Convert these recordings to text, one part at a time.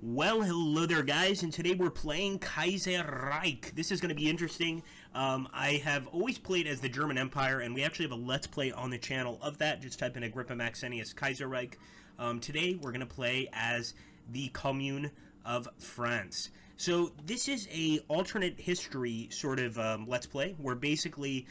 Well, hello there, guys, and today we're playing KaiserReich. This is going to be interesting. I have always played as the German Empire, and we actually have a Let's Play on the channel of that. Just type in Agrippa Maxentius KaiserReich. Today, we're going to play as the Commune of France. So, this is a alternate history sort of Let's Play, where basically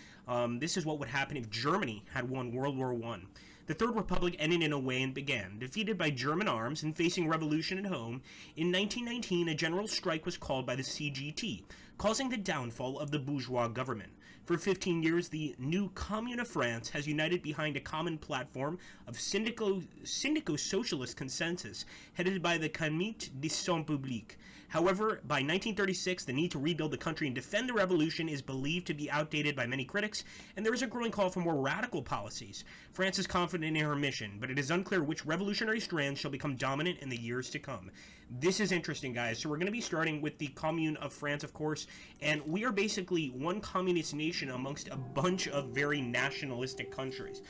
this is what would happen if Germany had won World War I. The Third Republic ended in a way and began. Defeated by German arms and facing revolution at home, in 1919 a general strike was called by the CGT, causing the downfall of the bourgeois government. For 15 years, the new Commune of France has united behind a common platform of Syndico-Socialist consensus, headed by the Comité de Santé Publique. However, by 1936, the need to rebuild the country and defend the revolution is believed to be outdated by many critics, and there is a growing call for more radical policies. France is confident in her mission, but it is unclear which revolutionary strands shall become dominant in the years to come. This is interesting, guys. So we're going to be starting with the Commune of France, of course, and we are basically one communist nation amongst a bunch of very nationalistic countries.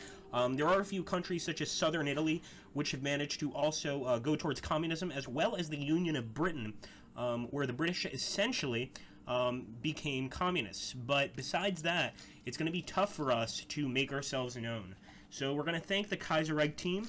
There are a few countries such as southern Italy which have managed to also go towards communism, as well as the Union of Britain, where the British essentially became communists. But besides that, it's going to be tough for us to make ourselves known. So we're going to thank the KaiserReich team.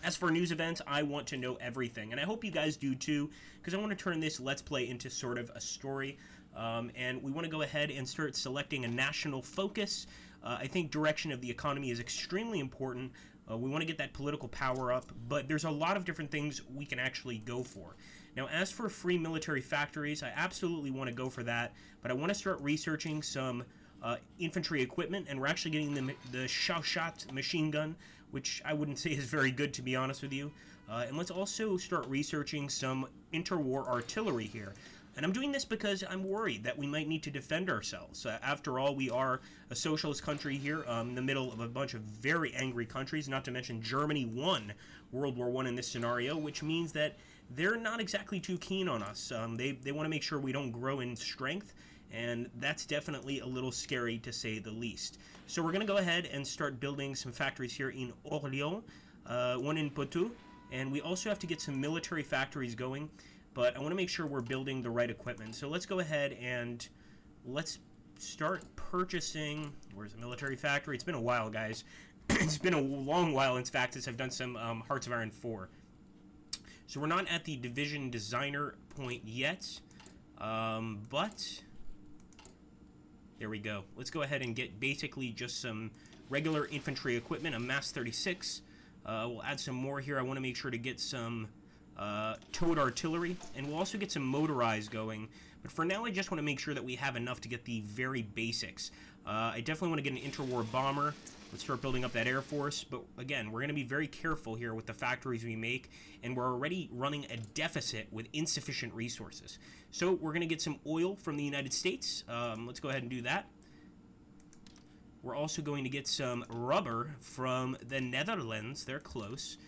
As for news events, I want to know everything, and I hope you guys do too, because I want to turn this Let's Play into sort of a story, and we want to go ahead and start selecting a national focus. I think direction of the economy is extremely important. We want to get that political power up, but there's a lot of different things we can actually go for. Now, as for free military factories, I absolutely want to go for that, but I want to start researching some infantry equipment, and we're actually getting the Shot machine gun, which I wouldn't say is very good, to be honest with you. And let's also start researching some interwar artillery here. And I'm doing this because I'm worried that we might need to defend ourselves. After all, we are a socialist country here, in the middle of a bunch of very angry countries, not to mention Germany won World War I in this scenario, which means that they're not exactly too keen on us. They want to make sure we don't grow in strength, and that's definitely a little scary, to say the least. So we're going to go ahead and start building some factories here in Orléans, one in Poitou, and we also have to get some military factories going, but I want to make sure we're building the right equipment. So let's go ahead and let's start purchasing. Where's the military factory? It's been a while, guys. It's been a long while, in fact, since I've done some Hearts of Iron 4. So we're not at the division designer point yet, but there we go. Let's go ahead and get basically just some regular infantry equipment, a Mass 36. We'll add some more here. I want to make sure to get some towed artillery, and we'll also get some motorized going. But for now, I just want to make sure that we have enough to get the very basics. I definitely want to get an interwar bomber. Let's start building up that Air Force. But again, we're going to be very careful here with the factories we make, and we're already running a deficit with insufficient resources. So we're going to get some oil from the United States. Let's go ahead and do that. We're also going to get some rubber from the Netherlands. They're close.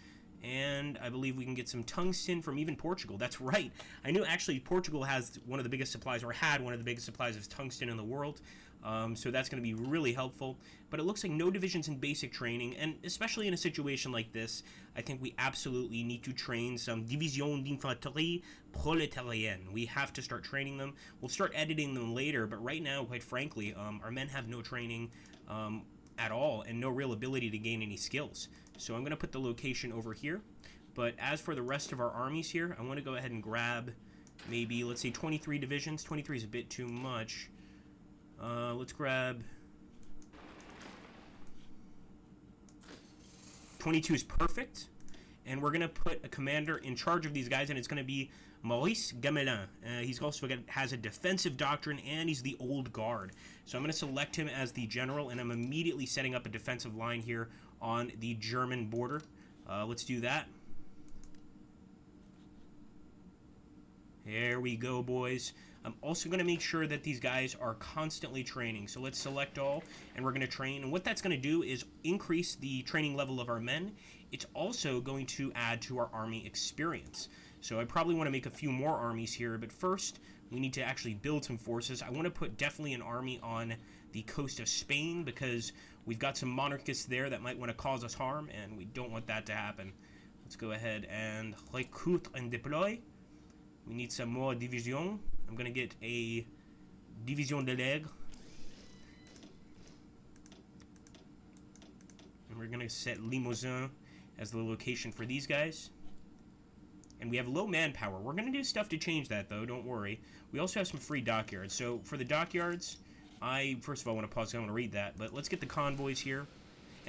And I believe we can get some tungsten from even Portugal. That's right. I knew actually Portugal has one of the biggest supplies, or had one of the biggest supplies of tungsten in the world. So that's going to be really helpful. But it looks like no divisions in basic training. And especially in a situation like this, I think we absolutely need to train some Division d'Infanterie Prolétarienne. We have to start training them. We'll start editing them later. But right now, quite frankly, our men have no training at all, and no real ability to gain any skills. So I'm going to put the location over here. But as for the rest of our armies here, I want to go ahead and grab maybe, let's say, 23 divisions. 23 is a bit too much. Let's grab 22 is perfect. And we're going to put a commander in charge of these guys, and it's going to be Maurice Gamelin. He's also has a defensive doctrine, and he's the old guard. So I'm going to select him as the general, and I'm immediately setting up a defensive line here on the German border. Let's do that. There we go, boys. I'm also going to make sure that these guys are constantly training. So let's select all, and we're going to train. And what that's going to do is increase the training level of our men. It's also going to add to our army experience. So I probably want to make a few more armies here, but first we need to actually build some forces. I want to put definitely an army on the coast of Spain, because we've got some monarchists there that might want to cause us harm, and we don't want that to happen. Let's go ahead and recruit and deploy. We need some more division. I'm gonna get a division de l'air. And we're gonna set Limousin as the location for these guys. And we have low manpower. We're gonna do stuff to change that though, don't worry. We also have some free dockyards. So for the dockyards, I first of all want to pause, I want to read that, but let's get the convoys here.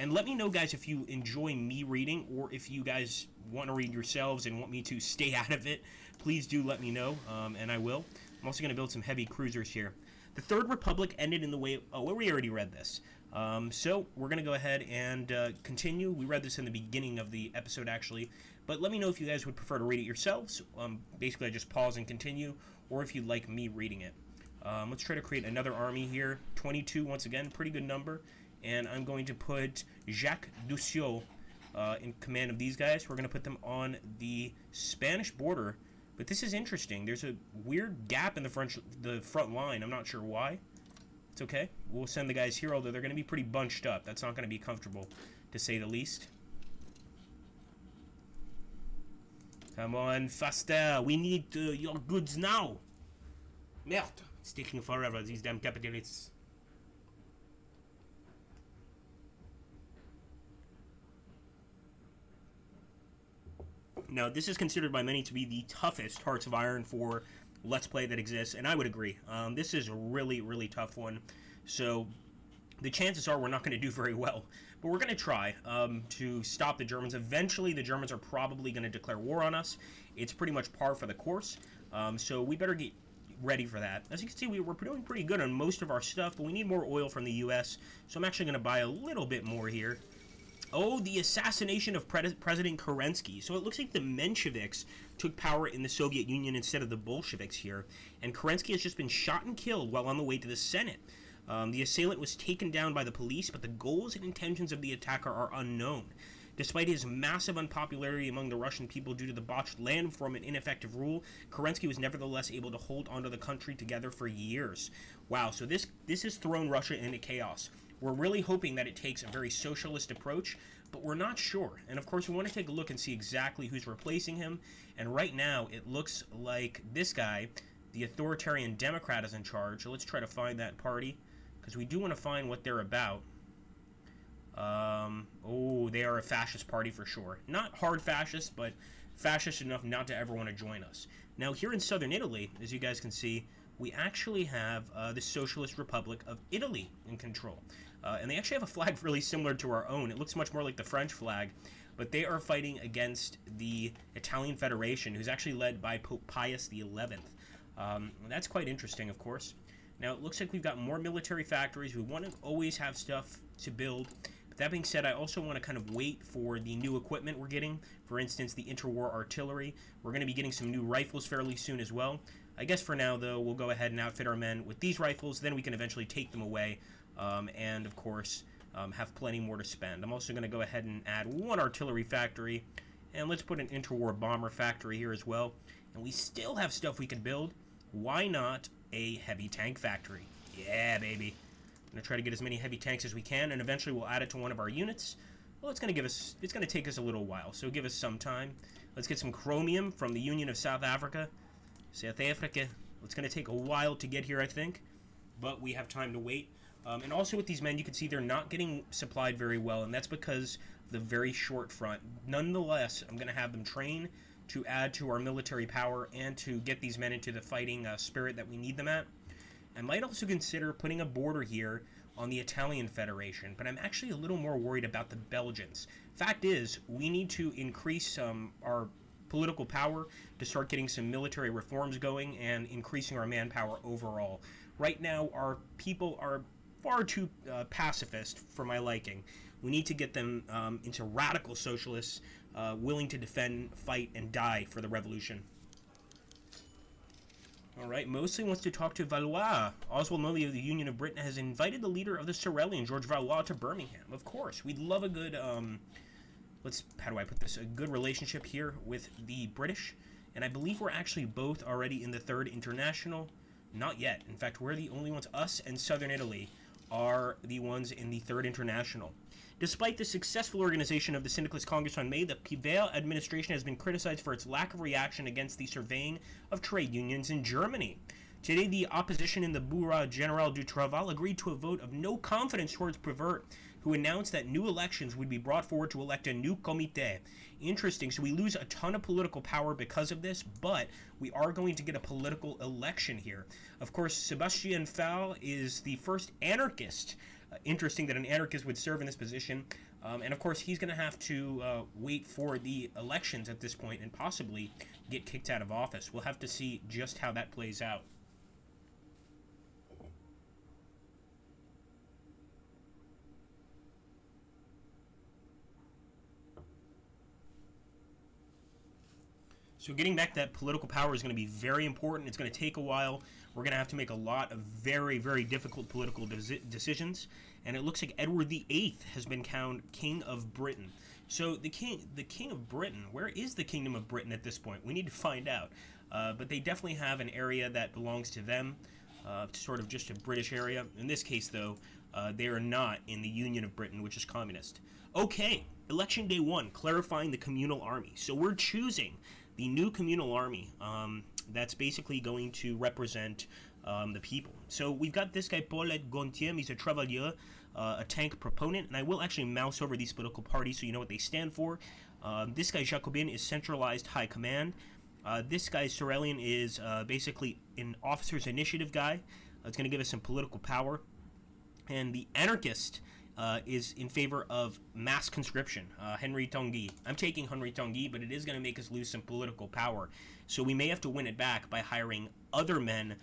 And let me know, guys, if you enjoy me reading, or if you guys want to read yourselves and want me to stay out of it, please do let me know, and I will. I'm also going to build some heavy cruisers here. The Third Republic ended in the way... Oh, well, we already read this. So we're going to go ahead and continue. We read this in the beginning of the episode, actually. But let me know if you guys would prefer to read it yourselves. Basically, I just pause and continue, or if you'd like me reading it. Let's try to create another army here. 22, once again, pretty good number. And I'm going to put Jacques Duciot in command of these guys. We're going to put them on the Spanish border. But this is interesting. There's a weird gap in the front line. I'm not sure why. It's okay. We'll send the guys here, although they're going to be pretty bunched up. That's not going to be comfortable, to say the least. Come on, faster. We need your goods now. Merde. It's taking forever, these damn capitalists. Now, this is considered by many to be the toughest Hearts of Iron for Let's Play that exists, and I would agree. This is a really, really tough one, so the chances are we're not going to do very well. But we're going to try to stop the Germans. Eventually, the Germans are probably going to declare war on us. It's pretty much par for the course, so we better get ready for that. As you can see, we're doing pretty good on most of our stuff, but we need more oil from the U.S., so I'm actually going to buy a little bit more here. Oh, the assassination of President Kerensky. So it looks like the Mensheviks took power in the Soviet Union instead of the Bolsheviks here. And Kerensky has just been shot and killed while on the way to the Senate. The assailant was taken down by the police, but the goals and intentions of the attacker are unknown. Despite his massive unpopularity among the Russian people due to the botched land reform and ineffective rule, Kerensky was nevertheless able to hold onto the country together for years. Wow, so this has thrown Russia into chaos. We're really hoping that it takes a very socialist approach, but we're not sure. And of course, we want to take a look and see exactly who's replacing him. And right now, it looks like this guy, the authoritarian Democrat, is in charge. So let's try to find that party, because we do want to find what they're about. Oh, they are a fascist party for sure. Not hard fascist, but fascist enough not to ever want to join us. Now, here in southern Italy, as you guys can see, we actually have the Socialist Republic of Italy in control. And they actually have a flag really similar to our own. It looks much more like the French flag, but they are fighting against the Italian Federation, who's actually led by Pope Pius XI. That's quite interesting, of course. Now, it looks like we've got more military factories. We want to always have stuff to build. But that being said, I also want to kind of wait for the new equipment we're getting. For instance, the Interwar Artillery. We're going to be getting some new rifles fairly soon as well. I guess for now, though, we'll go ahead and outfit our men with these rifles. Then we can eventually take them away. And, of course, have plenty more to spend. I'm also going to go ahead and add one artillery factory. And let's put an interwar bomber factory here as well. And we still have stuff we can build. Why not a heavy tank factory? Yeah, baby. I'm going to try to get as many heavy tanks as we can, and eventually we'll add it to one of our units. Well, it's going to take us a little while, so give us some time. Let's get some chromium from the Union of South Africa. South Africa. It's going to take a while to get here, I think, but we have time to wait. And also with these men, you can see they're not getting supplied very well, and that's because of the very short front. Nonetheless, I'm going to have them train to add to our military power and to get these men into the fighting spirit that we need them at. I might also consider putting a border here on the Italian Federation, but I'm actually a little more worried about the Belgians. Fact is, we need to increase our political power to start getting some military reforms going and increasing our manpower overall. Right now, our people are far too pacifist for my liking. We need to get them into radical socialists, willing to defend, fight, and die for the revolution. Alright, mostly wants to talk to Valois. Oswald Mosley of the Union of Britain has invited the leader of the Sorelian, George Valois, to Birmingham. Of course, we'd love a good, how do I put this? A good relationship here with the British. And I believe we're actually both already in the 3rd International. Not yet. In fact, we're the only ones, us and Southern Italy, are the ones in the 3rd International. Despite the successful organization of the Syndicalist Congress on May, the Pivet administration has been criticized for its lack of reaction against the surveying of trade unions in Germany. Today, the opposition in the Bureau General du Travail agreed to a vote of no confidence towards Prévert, who announced that new elections would be brought forward to elect a new comité. Interesting. So we lose a ton of political power because of this, but we are going to get a political election here. Of course, Sebastian Faure is the first anarchist. Interesting that an anarchist would serve in this position. And of course, he's going to have to wait for the elections at this point and possibly get kicked out of office. We'll have to see just how that plays out. So getting back that political power is going to be very important. It's going to take a while. We're going to have to make a lot of very, very difficult political decisions. And it looks like Edward VIII has been crowned King of Britain. So the King of Britain, where is the Kingdom of Britain at this point? We need to find out. But they definitely have an area that belongs to them, sort of just a British area. In this case, though, they are not in the Union of Britain, which is communist. Okay, Election Day 1, clarifying the communal army. So we're choosing the new communal army that's basically going to represent the people. So we've got this guy, Paulette Gontier. He's a Travailleur, a tank proponent, and I will actually mouse over these political parties so you know what they stand for. This guy, Jacobin, is centralized high command. This guy, Sorelian, is basically an officer's initiative guy. It's going to give us some political power. And the anarchist is in favor of mass conscription, Henry Tanguy. I'm taking Henry Tanguy, but it is going to make us lose some political power. So we may have to win it back by hiring other men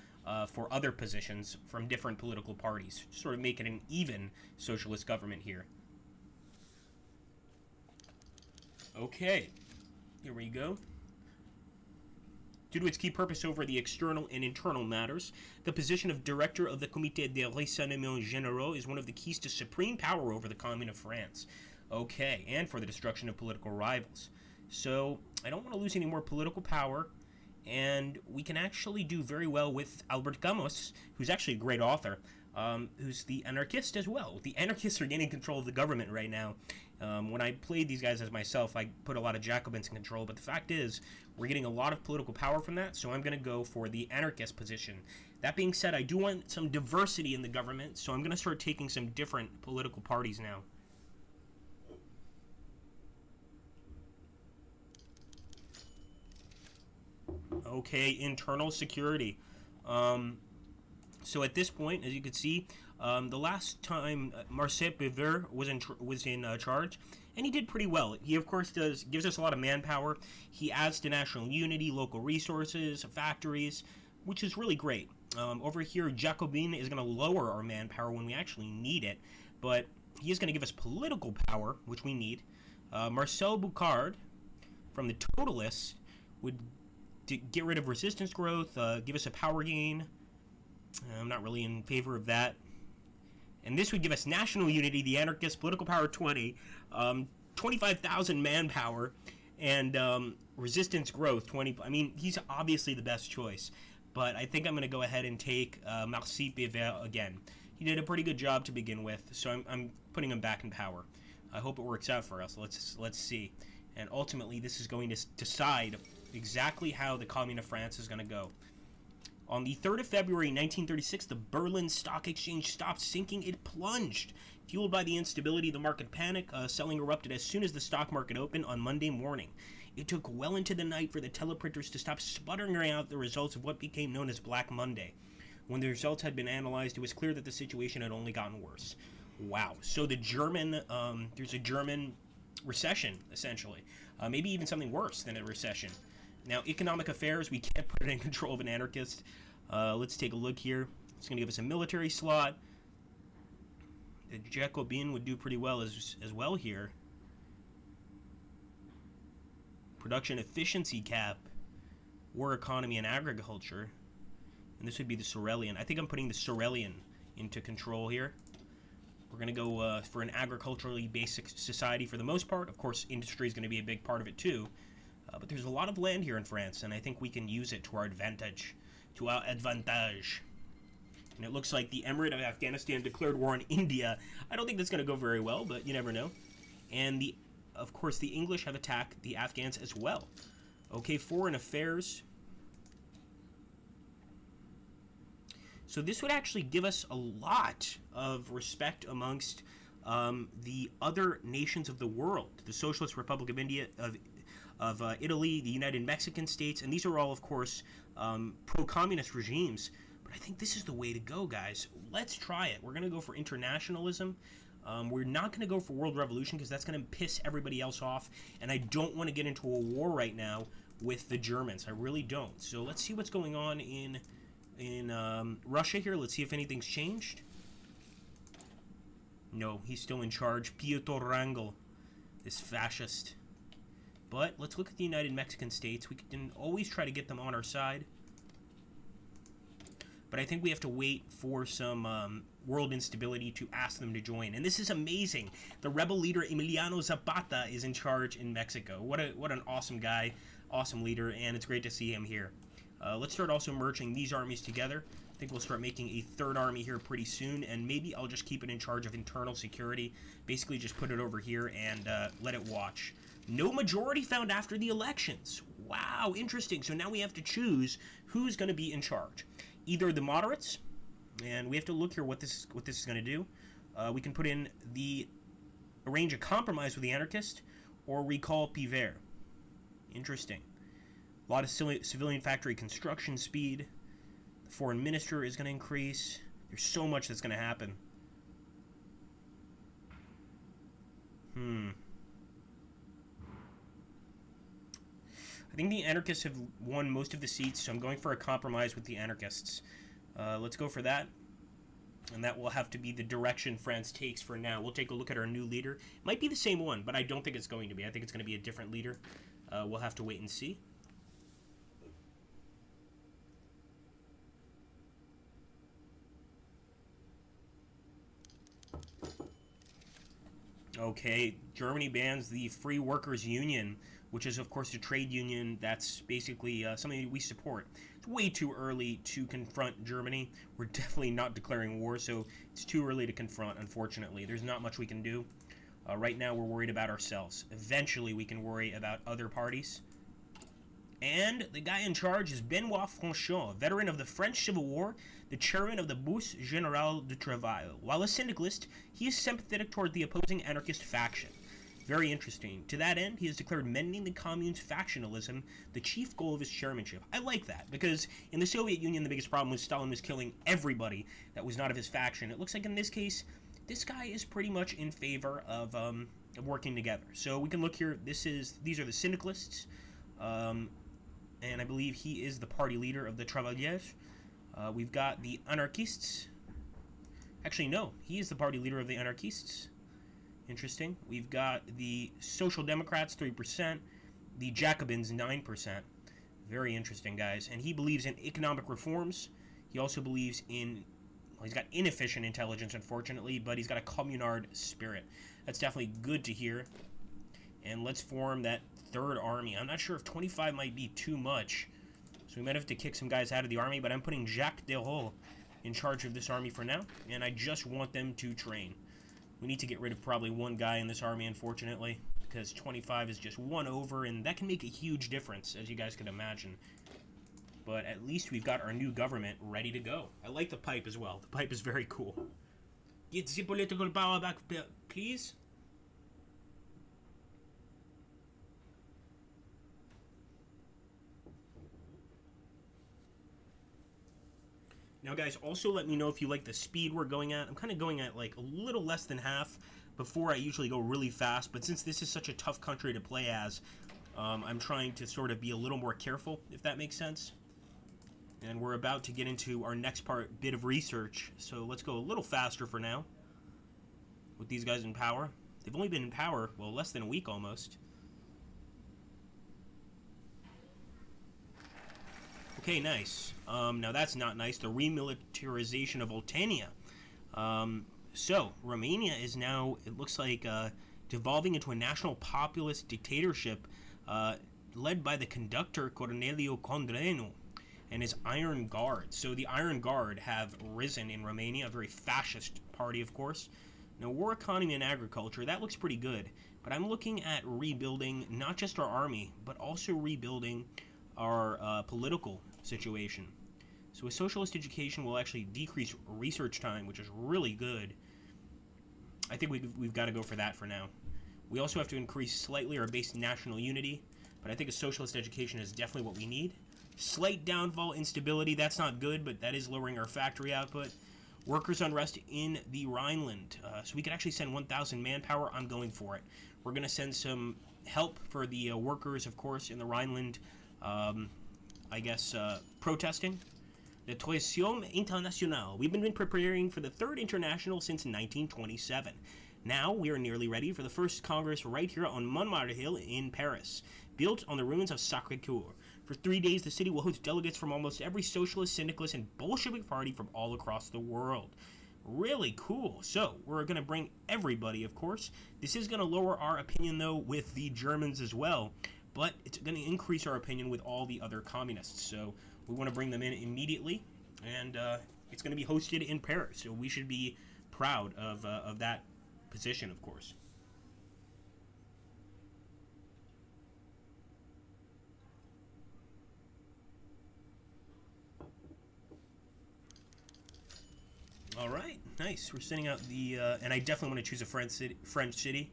for other positions from different political parties, sort of make it an even socialist government here. Okay, here we go. Due to its key purpose over the external and internal matters, the position of director of the Comité de Renseignements Généraux is one of the keys to supreme power over the Commune of France. Okay, and for the destruction of political rivals. So, I don't want to lose any more political power, and we can actually do very well with Albert Camus, who's actually a great author, who's the anarchist as well. The anarchists are gaining control of the government right now. When I played these guys as myself, I put a lot of Jacobins in control, but the fact is, we're getting a lot of political power from that, so I'm going to go for the anarchist position. That being said, I do want some diversity in the government, so I'm going to start taking some different political parties now. Okay, internal security. So at this point, as you can see, the last time Marcel Prévert was in charge, and he did pretty well. He, of course, gives us a lot of manpower. He adds to national unity, local resources, factories, which is really great. Over here, Jacobin is going to lower our manpower when we actually need it, but he is going to give us political power, which we need. Marcel Boucard, from the Totalists, would get rid of resistance growth, give us a power gain. I'm not really in favor of that. And this would give us national unity, the anarchist, political power 20, 25,000 manpower, and resistance growth 20. I mean, he's obviously the best choice, but I think I'm going to go ahead and take Marcel Prévert again. He did a pretty good job to begin with, so I'm putting him back in power. I hope it works out for us. Let's see. And ultimately, this is going to decide exactly how the Commune of France is going to go. On the 3rd of February 1936, the Berlin Stock Exchange stopped sinking. It plunged. Fueled by the instability of the market panic, selling erupted as soon as the stock market opened on Monday morning. It took well into the night for the teleprinters to stop sputtering out the results of what became known as Black Monday. When the results had been analyzed, it was clear that the situation had only gotten worse. Wow. So the German, there's a German recession, essentially. Maybe even something worse than a recession. Now, economic affairs, we can't put it in control of an anarchist. Let's take a look here. It's going to give us a military slot. The Jacobin would do pretty well as well here. Production efficiency cap. War economy and agriculture. And this would be the Sorelian. I think I'm putting the Sorelian into control here. We're going to go for an agriculturally basic society for the most part. Of course, industry is going to be a big part of it too. But there's a lot of land here in France, and I think we can use it to our advantage. And it looks like the Emirate of Afghanistan declared war on India. I don't think that's going to go very well, but you never know. And, of course, the English have attacked the Afghans as well. Okay, foreign affairs. So this would actually give us a lot of respect amongst the other nations of the world. The Socialist Republic of India, of Italy, the United Mexican States, and these are all, of course, pro-communist regimes. But I think this is the way to go, guys. Let's try it. We're going to go for internationalism. We're not going to go for world revolution because that's going to piss everybody else off, and I don't want to get into a war right now with the Germans. I really don't. So let's see what's going on in Russia here. Let's see if anything's changed. No, he's still in charge. Piotr Wrangel, this fascist. But let's look at the United Mexican States. We can always try to get them on our side. But I think we have to wait for some world instability to ask them to join. And this is amazing. The rebel leader Emiliano Zapata is in charge in Mexico. What an awesome guy, awesome leader, and it's great to see him here. Let's start also merging these armies together. I think we'll start making a third army here pretty soon, and maybe I'll just keep it in charge of internal security. Basically just put it over here and let it watch. No majority found after the elections. Wow, interesting. So now we have to choose who's going to be in charge. Either the moderates, and we have to look here what this is going to do. We can put in arrange a compromise with the anarchist, or recall Piver. Interesting. A lot of civilian factory construction speed. The foreign minister is going to increase. There's so much that's going to happen. I think the anarchists have won most of the seats, so I'm going for a compromise with the anarchists. Let's go for that. And that will have to be the direction France takes for now. We'll take a look at our new leader. It might be the same one, but I don't think it's going to be. I think it's going to be a different leader. We'll have to wait and see. Okay, Germany bans the Free Workers Union, which is, of course, a trade union that's basically something we support. It's way too early to confront Germany. We're definitely not declaring war, so it's too early to confront, unfortunately. There's not much we can do. Right now, we're worried about ourselves. Eventually, we can worry about other parties. And the guy in charge is Benoît Franchon, a veteran of the French Civil War, the chairman of the Bourse Générale du Travail. While a syndicalist, he is sympathetic toward the opposing anarchist faction. Very interesting. To that end, he has declared mending the Commune's factionalism the chief goal of his chairmanship. I like that, because in the Soviet Union, the biggest problem was Stalin was killing everybody that was not of his faction. It looks like in this case, this guy is pretty much in favor of working together. So we can look here. These are the syndicalists. And I believe he is the party leader of the Travailleurs. We've got the anarchists. Actually, no, he is the party leader of the anarchists. Interesting. We've got the Social Democrats, 3%. The Jacobins, 9%. Very interesting, guys. And he believes in economic reforms. He also believes in... Well, he's got inefficient intelligence, unfortunately, but he's got a communard spirit. That's definitely good to hear. And let's form that third army. I'm not sure if 25 might be too much, so we might have to kick some guys out of the army, but I'm putting Jacques Desrolles in charge of this army for now, and I just want them to train. We need to get rid of probably one guy in this army, unfortunately, because 25 is just one over, and that can make a huge difference, as you guys can imagine. But at least we've got our new government ready to go. I like the pipe as well. The pipe is very cool. Get the political power back, please. Now, guys, also let me know if you like the speed we're going at. I'm kind of going at, like, a little less than half. Before, I usually go really fast, but since this is such a tough country to play as, I'm trying to sort of be a little more careful, if that makes sense. And we're about to get into our next bit of research, so let's go a little faster for now with these guys in power. They've only been in power, well, less than a week almost. Okay, nice. Now that's not nice. The remilitarization of Oltenia. So, Romania is now, it looks like, devolving into a national populist dictatorship led by the conductor Corneliu Condrenu. and his Iron Guard. So the Iron Guard have risen in Romania, a very fascist party, of course. Now, war economy and agriculture, that looks pretty good. But I'm looking at rebuilding not just our army, but also rebuilding our political situation. So a socialist education will actually decrease research time, which is really good. I think we've got to go for that for now. We also have to increase slightly our base national unity, but I think a socialist education is definitely what we need. Slight downfall, instability, that's not good, but that is lowering our factory output. Workers' unrest in the Rhineland. So we could actually send 1,000 manpower. I'm going for it. We're going to send some help for the workers, of course, in the Rhineland, I guess, protesting. The Troisième Internationale. We've been preparing for the Third International since 1927. Now we are nearly ready for the first Congress right here on Montmartre Hill in Paris, built on the ruins of Sacré-Cœur. For 3 days, the city will host delegates from almost every socialist, syndicalist, and Bolshevik party from all across the world. Really cool. So, we're going to bring everybody, of course. This is going to lower our opinion, though, with the Germans as well, but it's going to increase our opinion with all the other communists. So, we want to bring them in immediately, and it's going to be hosted in Paris, so we should be proud of that position, of course. All right, nice. We're sending out the, and I definitely want to choose a French city.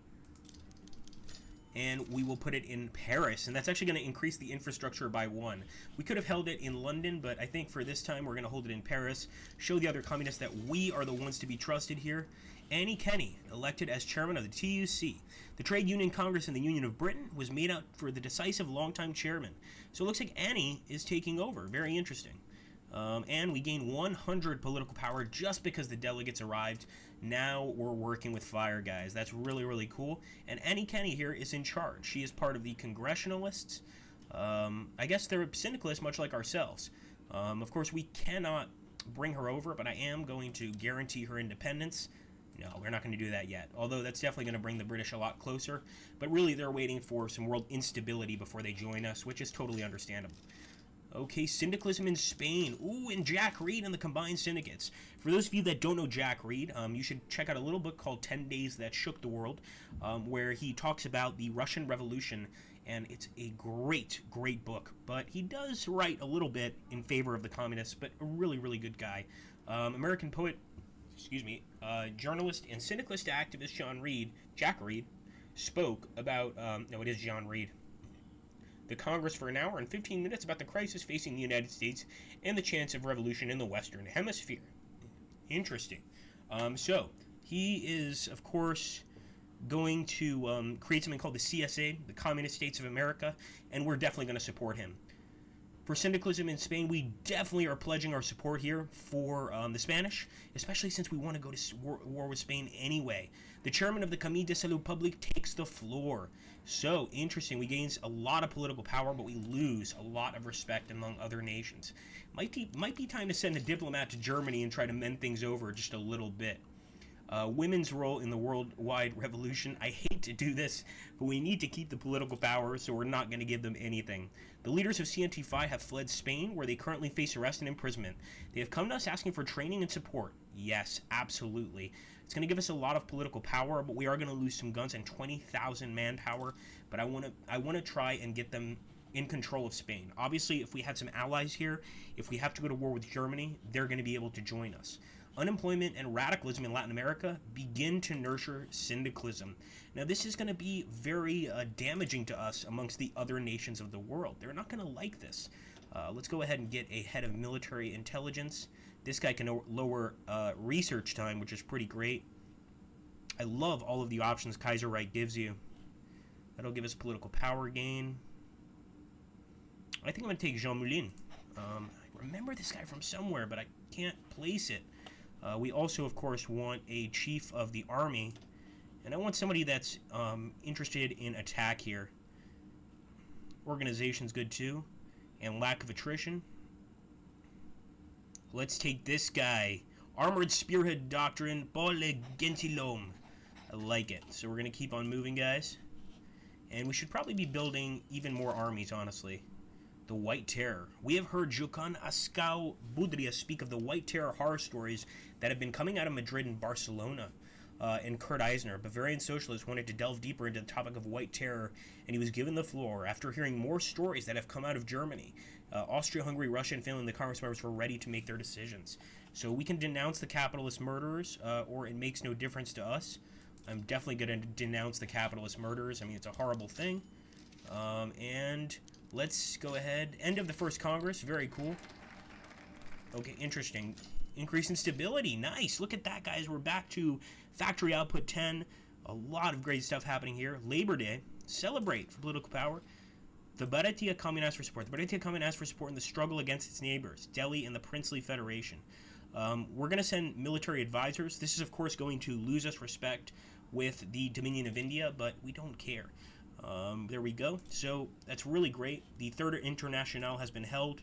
And we will put it in Paris, and that's actually going to increase the infrastructure by 1. We could have held it in London, but I think for this time we're going to hold it in Paris, show the other communists that we are the ones to be trusted here. Annie Kenney, elected as chairman of the TUC. The Trade Union Congress in the Union of Britain was made out for the decisive longtime chairman. So it looks like Annie is taking over. Very interesting. And we gain 100 political power just because the delegates arrived. Now we're working with fire, guys. That's really, really cool. And Annie Kenney here is in charge. She is part of the Congressionalists. I guess they're syndicalists, much like ourselves. Of course, we cannot bring her over, but I am going to guarantee her independence. No, we're not going to do that yet. Although that's definitely going to bring the British a lot closer. But really, they're waiting for some world instability before they join us, which is totally understandable. Okay, syndicalism in Spain. Ooh, and Jack Reed and the Combined Syndicates. For those of you that don't know Jack Reed, you should check out a little book called 10 Days That Shook the World, where he talks about the Russian Revolution, and it's a great, great book. But he does write a little bit in favor of the communists, but a really, really good guy. American poet, journalist and syndicalist activist Jack Reed, spoke about, no, it is John Reed, the Congress for an hour and 15 minutes about the crisis facing the United States and the chance of revolution in the Western Hemisphere. Interesting. So, he is, of course, going to create something called the CSA, the Communist States of America, and we're definitely going to support him. For syndicalism in Spain, we definitely are pledging our support here for the Spanish, especially since we want to go to war with Spain anyway. The chairman of the Comité de Salud Publique takes the floor. So, interesting. We gain a lot of political power, but we lose a lot of respect among other nations. Might be time to send a diplomat to Germany and try to mend things over just a little bit. Women's role in the worldwide revolution. I hate to do this, but we need to keep the political power, so we're not going to give them anything. The leaders of CNT5 have fled Spain, where they currently face arrest and imprisonment. They have come to us asking for training and support. Yes, absolutely. It's going to give us a lot of political power, but we are going to lose some guns and 20,000 manpower. But I want to try and get them in control of Spain. Obviously, if we had some allies here, if we have to go to war with Germany, they're going to be able to join us. Unemployment and radicalism in Latin America begin to nurture syndicalism. Now, this is going to be very damaging to us amongst the other nations of the world. They're not going to like this. Let's go ahead and get a head of military intelligence. This guy can lower research time, which is pretty great. I love all of the options KaiserReich gives you. That'll give us political power gain. I think I'm going to take Jean Moulin. I remember this guy from somewhere, but I can't place it. We also, of course, want a chief of the army, and I want somebody that's interested in attack here. Organization's good too, and lack of attrition. Let's take this guy. Armored Spearhead Doctrine, Paul le Gentilhomme. I like it. So we're going to keep on moving, guys. And we should probably be building even more armies, honestly. The White Terror. We have heard Jukan Ascau Budria speak of the White Terror horror stories that have been coming out of Madrid and Barcelona. And Kurt Eisner, Bavarian socialist, wanted to delve deeper into the topic of White Terror, and he was given the floor after hearing more stories that have come out of Germany. Austria, Hungary, Russia, and Finland, the Congress members were ready to make their decisions. So we can denounce the capitalist murderers, or it makes no difference to us. I'm definitely going to denounce the capitalist murderers. I mean, it's a horrible thing. And let's go ahead. End of the first Congress. Very cool. Okay, interesting. Increase in stability. Nice. Look at that, guys. We're back to factory output 10. A lot of great stuff happening here. Labor Day. Celebrate for political power. The Bharatiya Commune asked for support. The Bharatiya Commune asked for support in the struggle against its neighbors, Delhi and the Princely Federation. We're going to send military advisors. This is, of course, going to lose us respect with the Dominion of India, but we don't care. There we go. So that's really great. The Third Internationale has been held.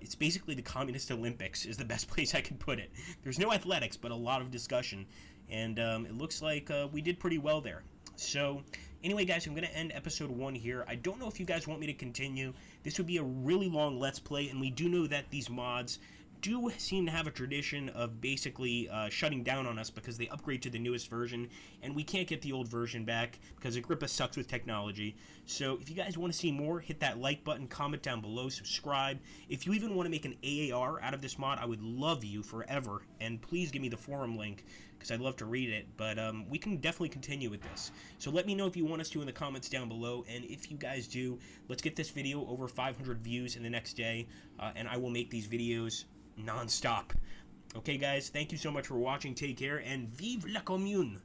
It's basically the Communist Olympics is the best place I can put it. There's no athletics, but a lot of discussion. And it looks like we did pretty well there. So anyway, guys, I'm going to end episode 1 here. I don't know if you guys want me to continue. This would be a really long Let's Play, and we do know that these mods do seem to have a tradition of basically shutting down on us because they upgrade to the newest version, and we can't get the old version back because Agrippa sucks with technology. So if you guys want to see more, hit that like button, comment down below, subscribe. If you even want to make an AAR out of this mod, I would love you forever, and please give me the forum link because I'd love to read it, but we can definitely continue with this. So let me know if you want us to in the comments down below, and if you guys do, let's get this video over 500 views in the next day, and I will make these videos non-stop. Okay, guys, thank you so much for watching. Take care, and vive la commune!